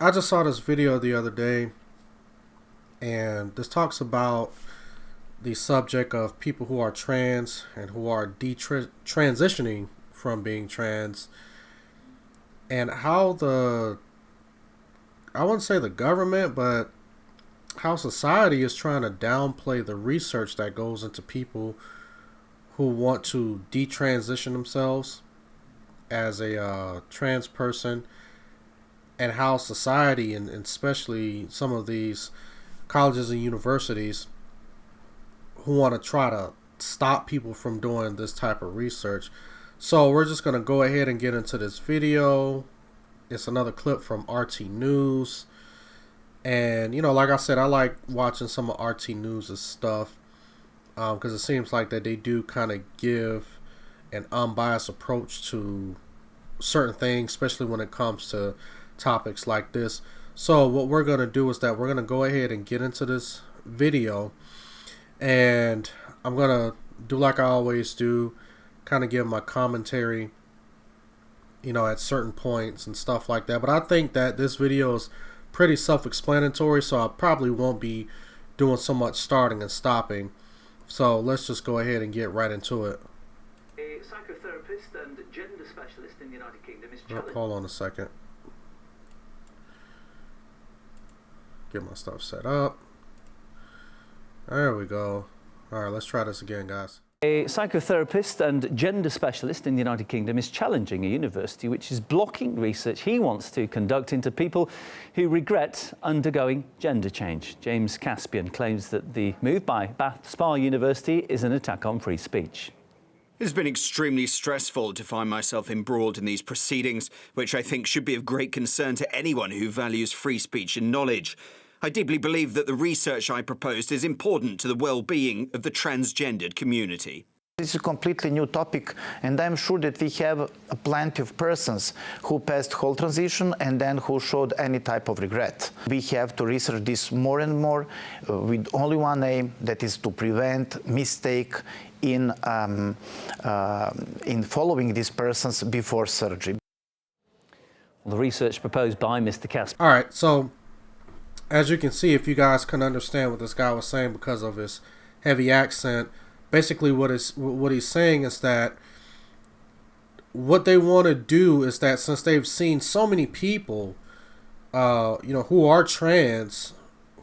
I just saw this video the other day, and this talks about the subject of people who are trans and who are transitioning from being trans, and how I wouldn't say the government, but how society is trying to downplay the research that goes into people who want to detransition themselves as a trans person, and how society and especially some of these colleges and universities who want to try to stop people from doing this type of research. So we're just going to go ahead and get into this video. It's another clip from RT News. And, you know, like I said, I like watching some of RT News' stuff because it seems like that they do kind of give an unbiased approach to certain things, especially when it comes to topics like this. So what we're going to do is that we're going to go ahead and get into this video, and I'm going to do like I always do, kind of give my commentary, you know, at certain points and stuff like that. But I think that this video is pretty self-explanatory, so I probably won't be doing so much starting and stopping. So let's just go ahead and get right into it. A psychotherapist and gender specialist in the United Kingdom is challenged. Hold on a second. Get my stuff set up. There we go. All right, let's try this again, guys. A psychotherapist and gender specialist in the United Kingdom is challenging a university which is blocking research he wants to conduct into people who regret undergoing gender change. James Caspian claims that the move by Bath Spa University is an attack on free speech. It's been extremely stressful to find myself embroiled in these proceedings, which I think should be of great concern to anyone who values free speech and knowledge. I deeply believe that the research I proposed is important to the well-being of the transgendered community. This is a completely new topic, and I'm sure that we have plenty of persons who passed whole transition and then who showed any type of regret. We have to research this more and more with only one aim, that is to prevent mistake in following these persons before surgery. The research proposed by Mr. Caspian. All right, so as you can see, if you guys can understand what this guy was saying because of his heavy accent, basically what he's saying is that what they want to do is that since they've seen so many people, you know, who are trans,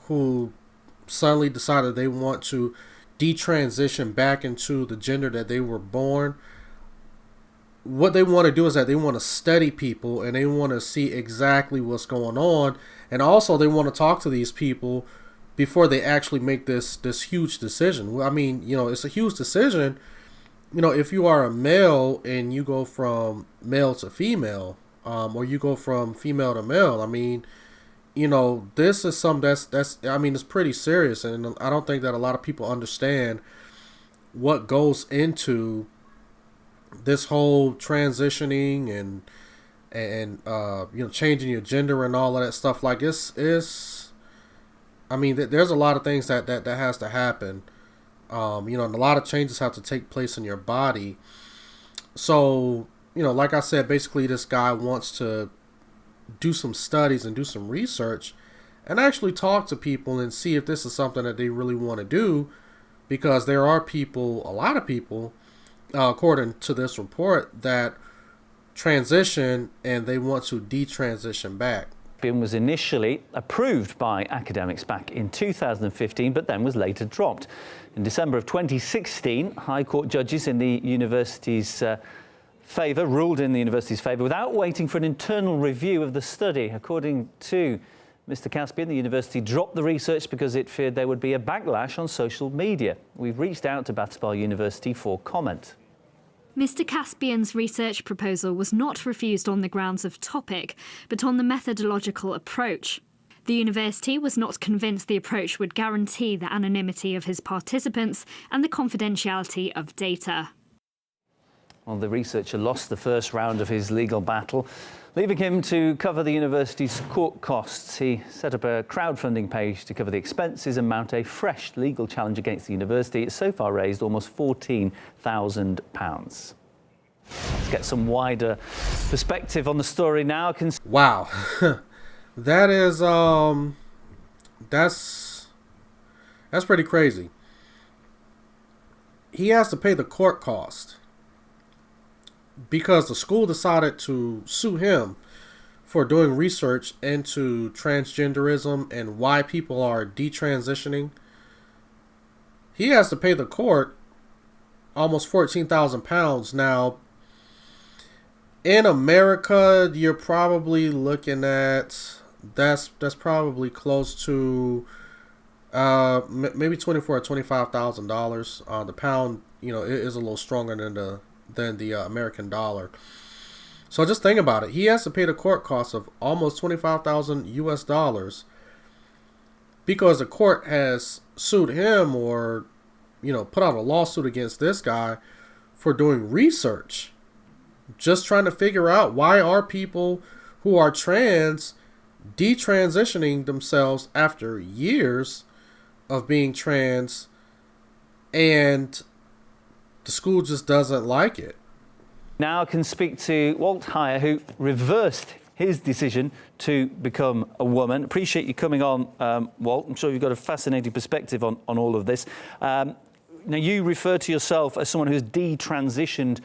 who suddenly decided they want to detransition back into the gender that they were born, what they want to do is that they want to study people and they want to see exactly what's going on, and also they want to talk to these people before they actually make this huge decision. I mean, you know, it's a huge decision. You know, if you are a male and you go from male to female, or you go from female to male, I mean, you know, this is something that's I mean, it's pretty serious, and I don't think that a lot of people understand what goes into this whole transitioning and you know, changing your gender and all of that stuff. Like it's I mean, there's a lot of things that has to happen, you know, and a lot of changes have to take place in your body. So, you know, like I said, basically this guy wants to do some studies and do some research and actually talk to people and see if this is something that they really want to do, because there are people, a lot of people, according to this report, that transition and they want to detransition back. Was initially approved by academics back in 2015, but then was later dropped. In December of 2016, High Court judges in the university's ruled in the university's favour without waiting for an internal review of the study. According to Mr. Caspian, the university dropped the research because it feared there would be a backlash on social media. We've reached out to Bath Spa University for comment. Mr. Caspian's research proposal was not refused on the grounds of topic, but on the methodological approach. The university was not convinced the approach would guarantee the anonymity of his participants and the confidentiality of data. Well, the researcher lost the first round of his legal battle, leaving him to cover the university's court costs. He set up a crowdfunding page to cover the expenses and mount a fresh legal challenge against the university. It's so far raised almost £14,000. Let's get some wider perspective on the story now. Wow. That is, that's pretty crazy. He has to pay the court cost because the school decided to sue him for doing research into transgenderism and why people are detransitioning. He has to pay the court almost £14,000. Now, in America, you're probably looking at that's probably close to maybe $24,000 or $25,000. The pound, is a little stronger than the American dollar. So just think about it. He has to pay the court costs of almost $25,000 because the court has sued him or, put out a lawsuit against this guy for doing research. Just trying to figure out why are people who are trans detransitioning themselves after years of being trans, and the school just doesn't like it. Now I can speak to Walt Heyer, who reversed his decision to become a woman. Appreciate you coming on, Walt. I'm sure you've got a fascinating perspective on all of this. Now, you refer to yourself as someone who's detransitioned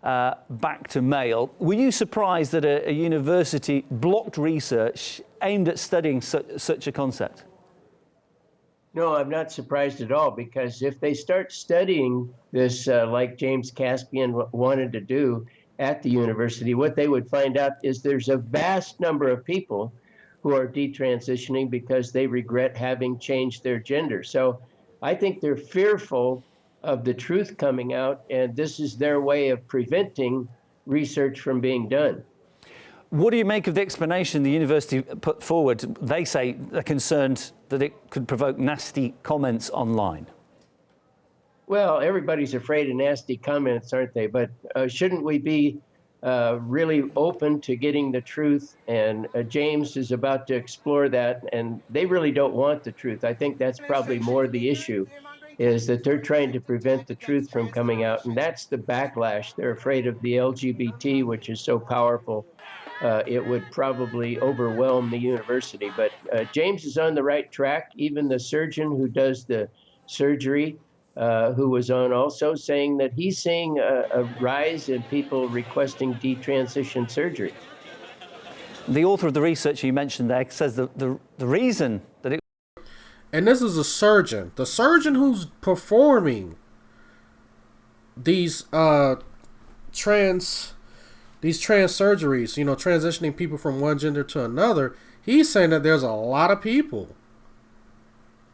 back to male. Were you surprised that a university blocked research aimed at studying such a concept? No, I'm not surprised at all, because if they start studying this like James Caspian wanted to do at the university, what they would find out is there's a vast number of people who are detransitioning because they regret having changed their gender. So I think they're fearful of the truth coming out, and this is their way of preventing research from being done. What do you make of the explanation the university put forward? They say they're concerned that it could provoke nasty comments online. Well, everybody's afraid of nasty comments, aren't they? But shouldn't we be really open to getting the truth? And James is about to explore that, and they really don't want the truth. I think that's probably more the issue, is that they're trying to prevent the truth from coming out, and that's the backlash. They're afraid of the LGBT, which is so powerful. It would probably overwhelm the university. But James is on the right track. Even the surgeon who does the surgery, who was on also, saying that he's seeing a rise in people requesting detransition surgery. The author of the research you mentioned there says that the reason that it... And this is a surgeon. The surgeon who's performing these trans surgeries, transitioning people from one gender to another, he's saying that there's a lot of people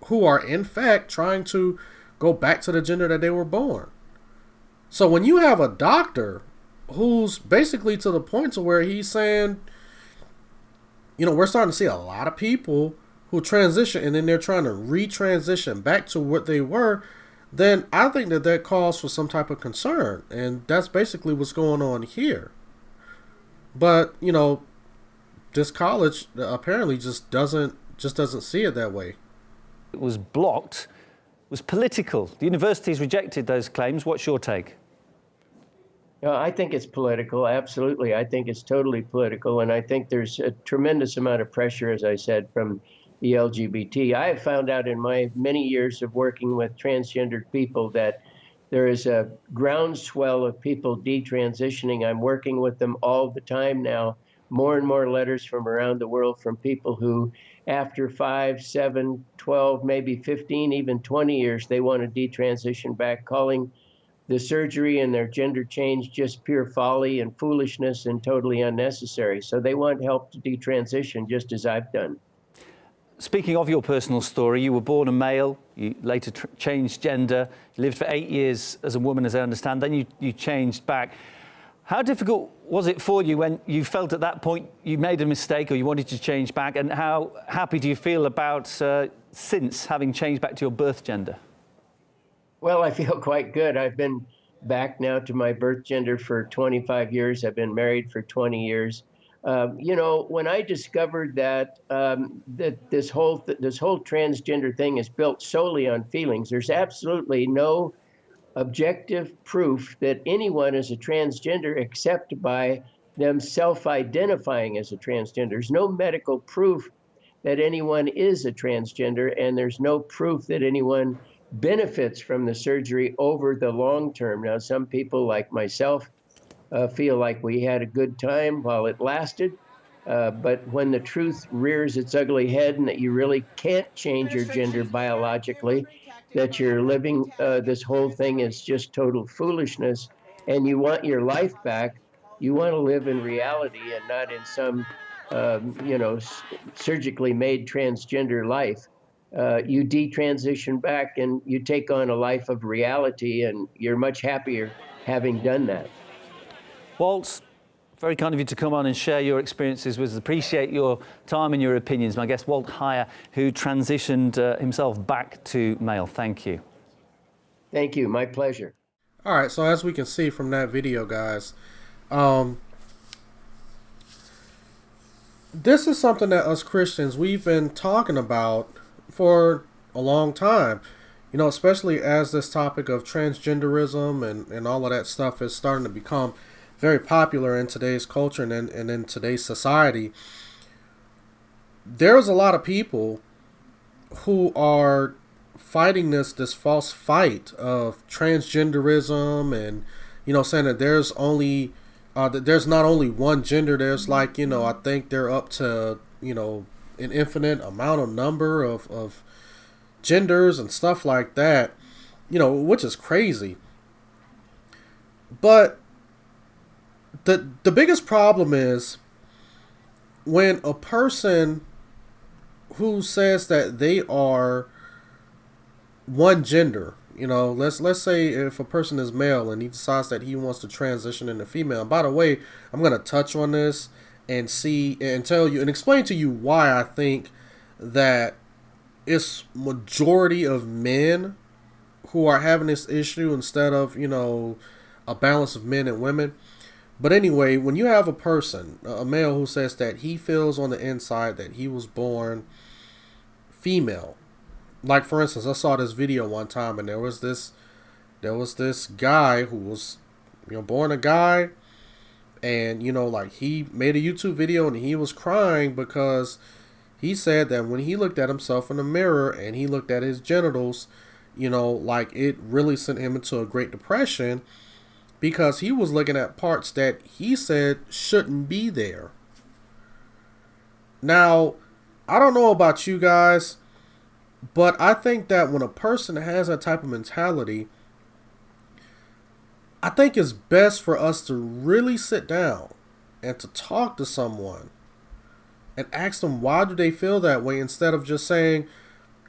who are in fact trying to go back to the gender that they were born. So when you have a doctor who's basically to the point to where he's saying, we're starting to see a lot of people who transition and then they're trying to retransition back to what they were, then I think that calls for some type of concern. And that's basically what's going on here. But, this college apparently just doesn't see it that way. It was blocked, was political. The university's rejected those claims. What's your take? I think it's political, absolutely. I think it's totally political, and I think there's a tremendous amount of pressure, as I said, from the LGBT. I have found out in my many years of working with transgendered people that there is a groundswell of people detransitioning. I'm working with them all the time now. More and more letters from around the world from people who, after 5, 7, 12, maybe 15, even 20 years, they want to detransition back, calling the surgery and their gender change just pure folly and foolishness and totally unnecessary. So they want help to detransition, just as I've done. Speaking of your personal story, you were born a male, you later changed gender, you lived for 8 years as a woman, as I understand, then you changed back. How difficult was it for you when you felt at that point you made a mistake or you wanted to change back, and how happy do you feel about since having changed back to your birth gender? Well, I feel quite good. I've been back now to my birth gender for 25 years. I've been married for 20 years. When I discovered that that this whole transgender thing is built solely on feelings, there's absolutely no objective proof that anyone is a transgender except by them self-identifying as a transgender. There's no medical proof that anyone is a transgender, and there's no proof that anyone benefits from the surgery over the long term. Now, some people like myself feel like we had a good time while it lasted. But when the truth rears its ugly head and that you really can't change your gender biologically, that you're living this whole thing is just total foolishness, and you want your life back, you want to live in reality and not in some, surgically made transgender life. You detransition back and you take on a life of reality, and you're much happier having done that. Walt, very kind of you to come on and share your experiences with us. Appreciate your time and your opinions. My guest, Walt Heyer, who transitioned himself back to male. Thank you. Thank you. My pleasure. All right, so as we can see from that video, guys, this is something that us Christians, we've been talking about for a long time. Especially as this topic of transgenderism and all of that stuff is starting to become very popular in today's culture and in today's society. There's a lot of people who are fighting this false fight of transgenderism and, saying that there's only, that there's not only one gender. There's like, I think they're up to, an infinite amount of number of genders and stuff like that, which is crazy. But the biggest problem is when a person who says that they are one gender, let's say if a person is male and he decides that he wants to transition into female. And by the way, I'm going to touch on this and see and tell you and explain to you why I think that it's majority of men who are having this issue instead of, a balance of men and women. But anyway, when you have a person, a male who says that he feels on the inside that he was born female, like for instance, I saw this video one time and there was this guy who was, born a guy, and like he made a YouTube video and he was crying because he said that when he looked at himself in the mirror and he looked at his genitals, like it really sent him into a great depression, because he was looking at parts that he said shouldn't be there. Now, I don't know about you guys, but I think that when a person has that type of mentality, I think it's best for us to really sit down and to talk to someone and ask them why do they feel that way, instead of just saying,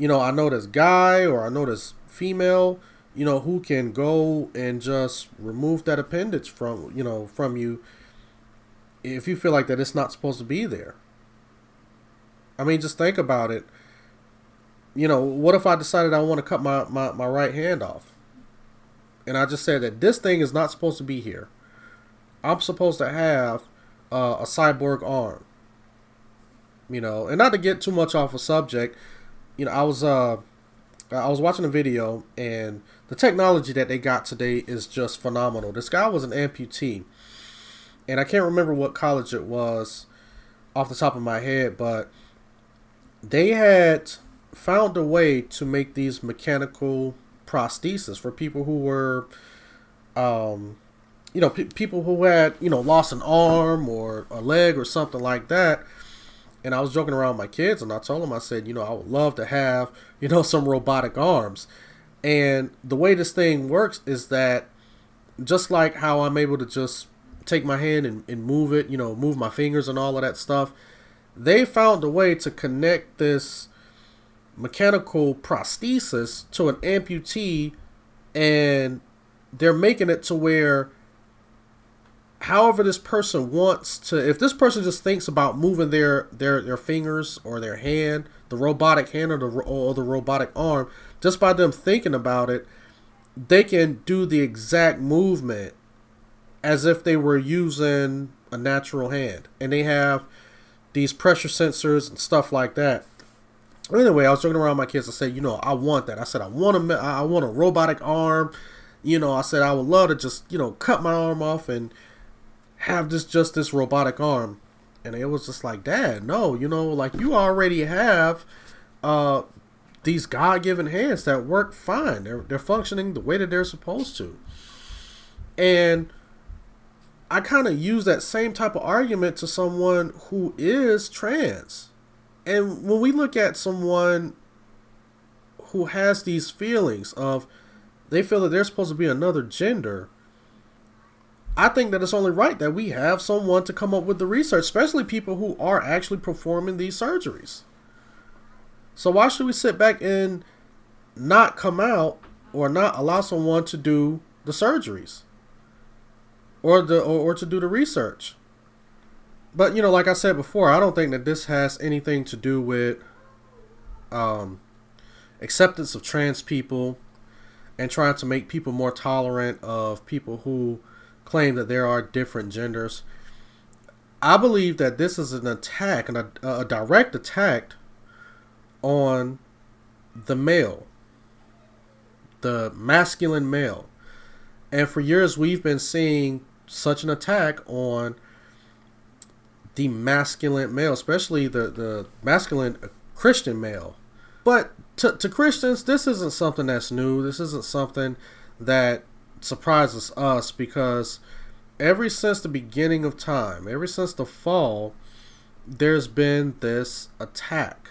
I know this guy or I know this female, who can go and just remove that appendage from you if you feel like that it's not supposed to be there. I mean, just think about it. What if I decided I want to cut my right hand off? And I just said that this thing is not supposed to be here. I'm supposed to have a cyborg arm. And not to get too much off a subject, I was watching a video, and the technology that they got today is just phenomenal. This guy was an amputee, and I can't remember what college it was off the top of my head, but they had found a way to make these mechanical prostheses for people who were, people who had, lost an arm or a leg or something like that. And I was joking around with my kids, and I told them, I said, I would love to have, some robotic arms. And the way this thing works is that just like how I'm able to just take my hand and move it, move my fingers and all of that stuff, they found a way to connect this mechanical prosthesis to an amputee, and they're making it to where however this person wants to, if this person just thinks about moving their fingers or their hand, the robotic hand or the robotic arm, just by them thinking about it, they can do the exact movement as if they were using a natural hand. And they have these pressure sensors and stuff like that. Anyway, I was joking around with my kids. I said, I want that. I said, I want a robotic arm. I said, I would love to just, cut my arm off and have this robotic arm. And it was just like, Dad, no, like you already have these God-given hands that work fine. They're functioning the way that they're supposed to. And I kind of use that same type of argument to someone who is trans. And when we look at someone who has these feelings of they feel that they're supposed to be another gender, I think that it's only right that we have someone to come up with the research, especially people who are actually performing these surgeries. So why should we sit back and not come out or not allow someone to do the surgeries or to do the research? But, like I said before, I don't think that this has anything to do with acceptance of trans people and trying to make people more tolerant of people who claim that there are different genders. I believe that this is an attack, a direct attack on the male, the masculine male. And for years, we've been seeing such an attack on the masculine male, especially the masculine Christian male. But to Christians, this isn't something that's new. This isn't something that surprises us, because ever since the beginning of time, ever since the fall, there's been this attack.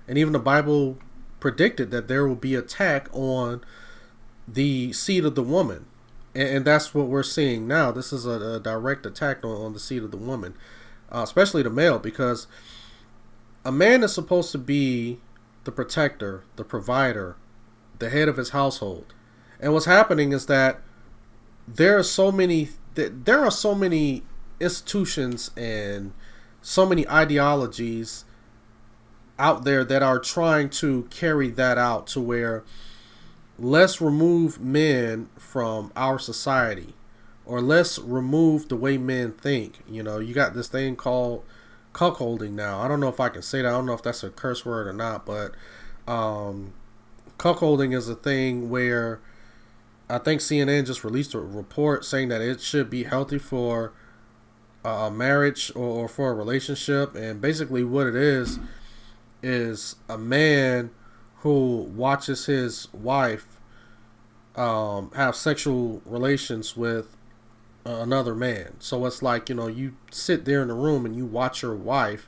And even the Bible predicted that there will be attack on the seed of the woman. And that's what we're seeing now. This is a direct attack on the seed of the woman. Especially the male, because a man is supposed to be the protector, the provider, the head of his household. And what's happening is that there are so many institutions and so many ideologies out there that are trying to carry that out to where let's remove men from our society, or let's remove the way men think. You got this thing called cuckolding now. I don't know if I can say that. I don't know if that's a curse word or not, but cuckolding is a thing where I think CNN just released a report saying that it should be healthy for a marriage or for a relationship. And basically what it is a man who watches his wife have sexual relations with another man. So it's like, you sit there in the room and you watch your wife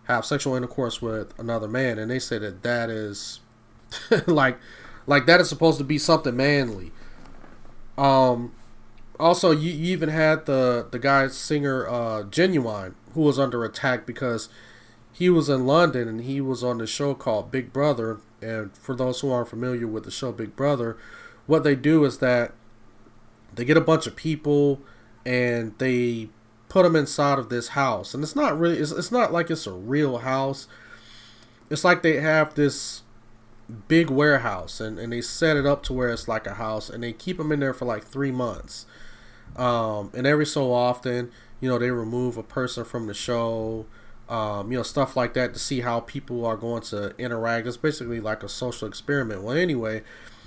have sexual intercourse with another man, and they say that is like that is supposed to be something manly. Also, you even had the guy singer Genuine, who was under attack because he was in London and he was on the show called Big Brother. And for those who aren't familiar with the show Big Brother, what they do is that they get a bunch of people and they put them inside of this house. And it's not really, it's not like it's a real house. It's like they have this big warehouse and they set it up to where it's like a house, and they keep them in there for like 3 months. And every so often, they remove a person from the show, stuff like that, to see how people are going to interact. It's basically like a social experiment. Well, anyway,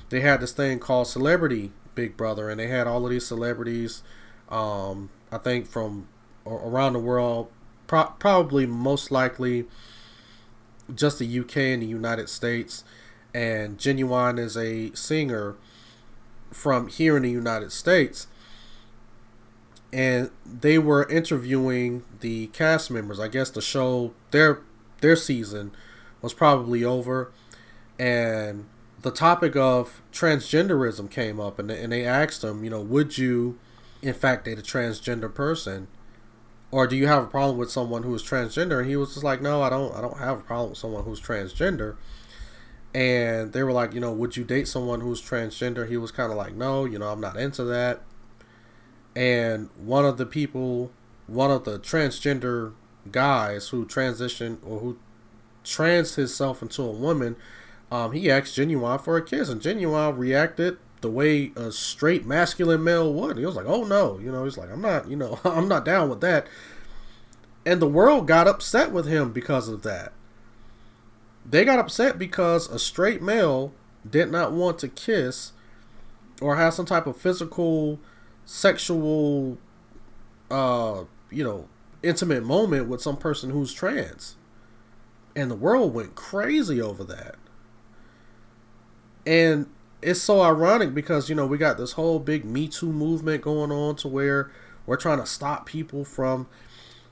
they had this thing called Celebrity Big Brother, and they had all of these celebrities, I think from around the world, probably most likely just the UK and the United States. And Genuine is a singer from here in the United States. And they were interviewing the cast members. I guess the show, their season was probably over, and the topic of transgenderism came up, and they asked him, would you in fact date a transgender person, or do you have a problem with someone who is transgender? And he was just like, no, I don't have a problem with someone who's transgender. And they were like, would you date someone who's transgender? He was kind of like, no, I'm not into that. And one of the transgender guys who transitioned, or who trans himself into a woman, he asked Genuine for a kiss, and Genuine reacted the the way a straight masculine male would. He was like, oh no, he's like, I'm not, I'm not down with that. And the world got upset with him because of that. They got upset because a straight male did not want to kiss or have some type of physical, sexual, intimate moment with some person who's trans. And the world went crazy over that. And it's so ironic because, we got this whole big Me Too movement going on to where we're trying to stop people from,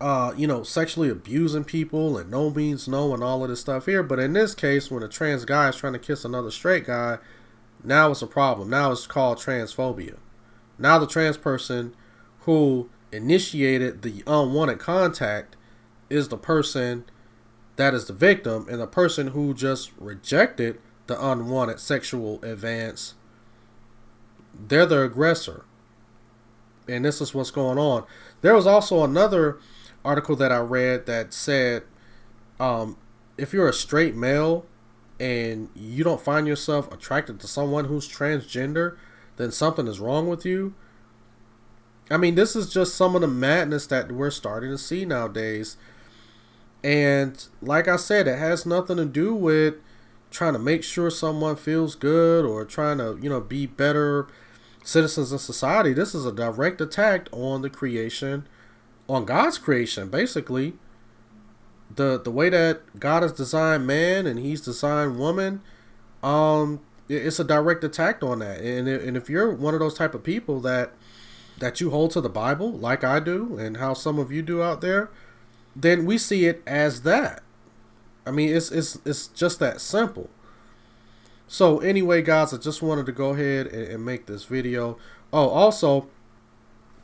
sexually abusing people and no means no and all of this stuff here. But in this case, when a trans guy is trying to kiss another straight guy, now it's a problem. Now it's called transphobia. Now the trans person who initiated the unwanted contact is the person that is the victim, and the person who just rejected the unwanted sexual advance, they're the aggressor. And this is what's going on. There was also another article that I read that said, if you're a straight male and you don't find yourself attracted to someone who's transgender, then something is wrong with you. I mean, this is just some of the madness that we're starting to see nowadays. And like I said, it has nothing to do with trying to make sure someone feels good or trying to, be better citizens in society. This is a direct attack on the creation, on God's creation, basically. The way that God has designed man and he's designed woman, it's a direct attack on that. And if you're one of those type of people that you hold to the Bible, like I do, and how some of you do out there, then we see it as that. I mean, it's just that simple. So anyway, guys, I just wanted to go ahead and make this video. Oh, also,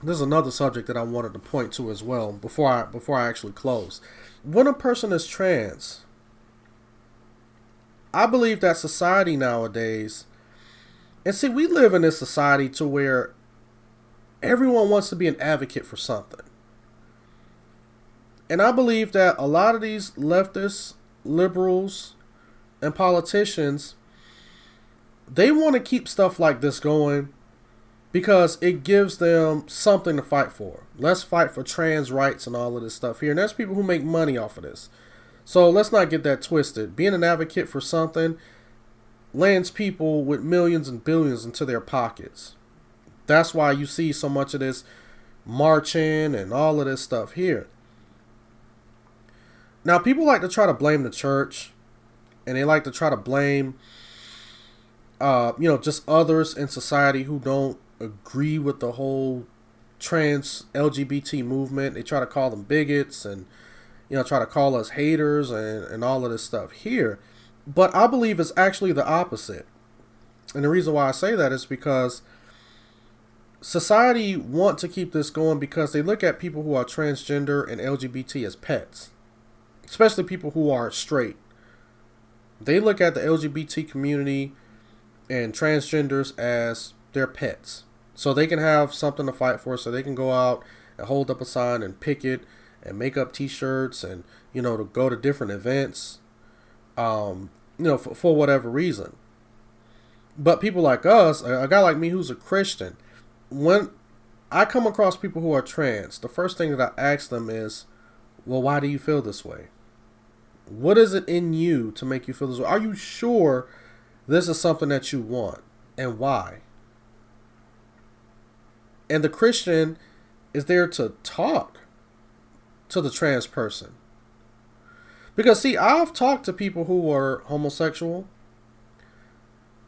there's another subject that I wanted to point to as well before I actually close. When a person is trans, I believe that society nowadays, and see, we live in this society to where everyone wants to be an advocate for something. And I believe that a lot of these leftists, liberals, and politicians, they want to keep stuff like this going because it gives them something to fight for. Let's fight for trans rights and all of this stuff here. And there's people who make money off of this. So let's not get that twisted. Being an advocate for something lands people with millions and billions into their pockets. That's why you see so much of this marching and all of this stuff here. Now, people like to try to blame the church, and they like to try to blame, just others in society who don't agree with the whole trans LGBT movement. They try to call them bigots and, try to call us haters and all of this stuff here. But I believe it's actually the opposite. And the reason why I say that is because society want to keep this going because they look at people who are transgender and LGBT as pets. Especially people who are straight. They look at the LGBT community and transgenders as their pets. So they can have something to fight for, so they can go out and hold up a sign and picket and make up t-shirts and, to go to different events, for whatever reason. But people like us, a guy like me who's a Christian, when I come across people who are trans, the first thing that I ask them is, well, why do you feel this way? What is it in you to make you feel this way? Are you sure this is something that you want? And why? And the Christian is there to talk to the trans person. Because, see, I've talked to people who are homosexual.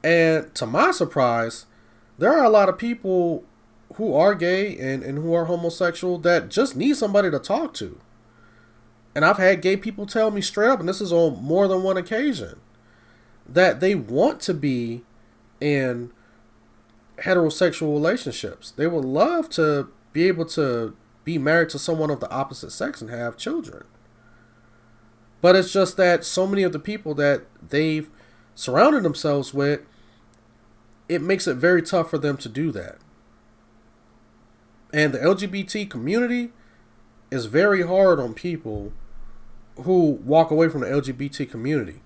And to my surprise, there are a lot of people who are gay and who are homosexual that just need somebody to talk to. And I've had gay people tell me straight up, and this is on more than one occasion, that they want to be in heterosexual relationships. They would love to be able to be married to someone of the opposite sex and have children. But it's just that so many of the people that they've surrounded themselves with, it makes it very tough for them to do that. And the LGBT community is very hard on people who walk away from the LGBT community.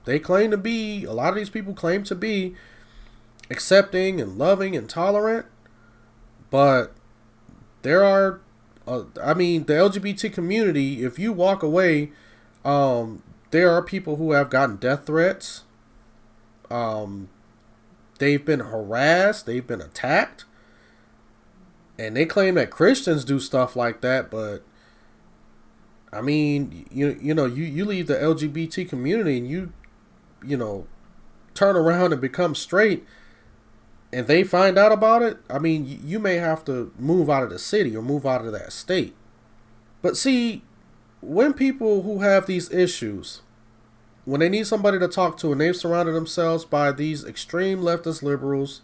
They claim to be, a lot of these people claim to be accepting and loving and tolerant, but there are, I mean, the LGBT community, if you walk away, there are people who have gotten death threats. They've been harassed, they've been attacked, and they claim that Christians do stuff like that, but I mean, you leave the LGBT community and you turn around and become straight, and they find out about it. I mean, you may have to move out of the city or move out of that state. But see, when people who have these issues, when they need somebody to talk to and they've surrounded themselves by these extreme leftist liberals,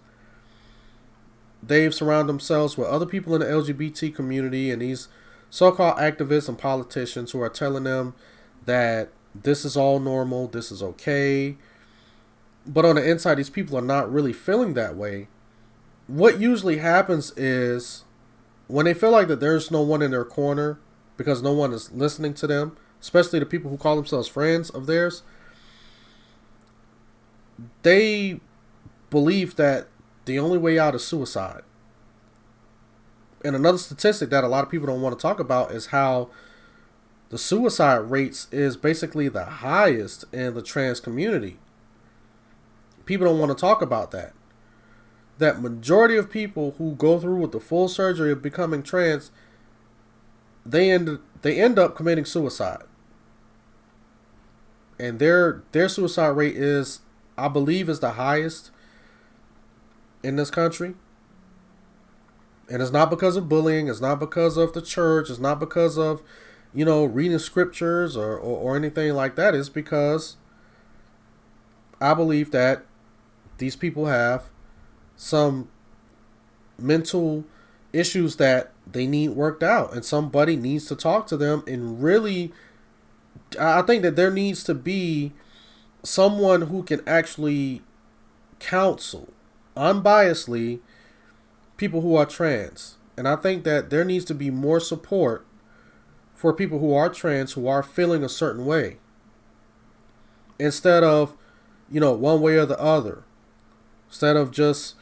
they've surrounded themselves with other people in the LGBT community and these so-called activists and politicians who are telling them that this is all normal, this is okay. But on the inside, these people are not really feeling that way. What usually happens is when they feel like that there's no one in their corner because no one is listening to them, especially the people who call themselves friends of theirs, they believe that the only way out is suicide. And another statistic that a lot of people don't want to talk about is how the suicide rates is basically the highest in the trans community. People don't want to talk about that. That majority of people who go through with the full surgery of becoming trans, they end up committing suicide. And their suicide rate is, I believe, is the highest in this country. And it's not because of bullying, it's not because of the church, it's not because of, reading scriptures or anything like that. It's because I believe that these people have some mental issues that they need worked out, and somebody needs to talk to them. And really, I think that there needs to be someone who can actually counsel unbiasedly people who are trans. And I think that there needs to be more support for people who are trans, who are feeling a certain way, instead of one way or the other. Instead of just,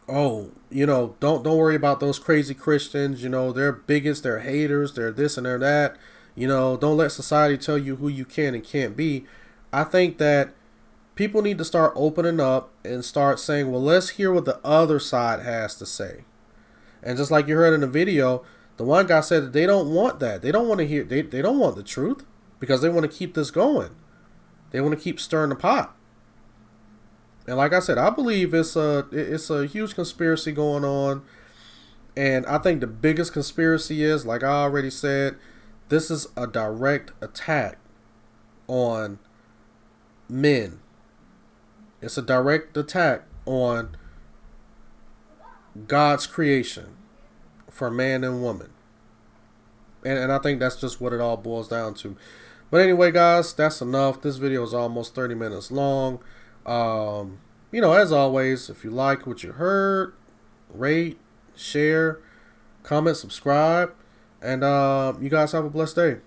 don't worry about those crazy Christians. They're bigots, they're haters, they're this and they're that. Don't let society tell you who you can and can't be. I think that people need to start opening up and start saying, well, let's hear what the other side has to say. And just like you heard in the video, the one guy said that they don't want that. They don't want to hear, they don't want the truth because they want to keep this going. They want to keep stirring the pot. And like I said, I believe it's a huge conspiracy going on. And I think the biggest conspiracy is, like I already said, this is a direct attack on men. It's a direct attack on God's creation for man and woman. And I think that's just what it all boils down to. But anyway, guys, that's enough. This video is almost 30 minutes long. As always, if you like what you heard, rate, share, comment, subscribe, and you guys have a blessed day.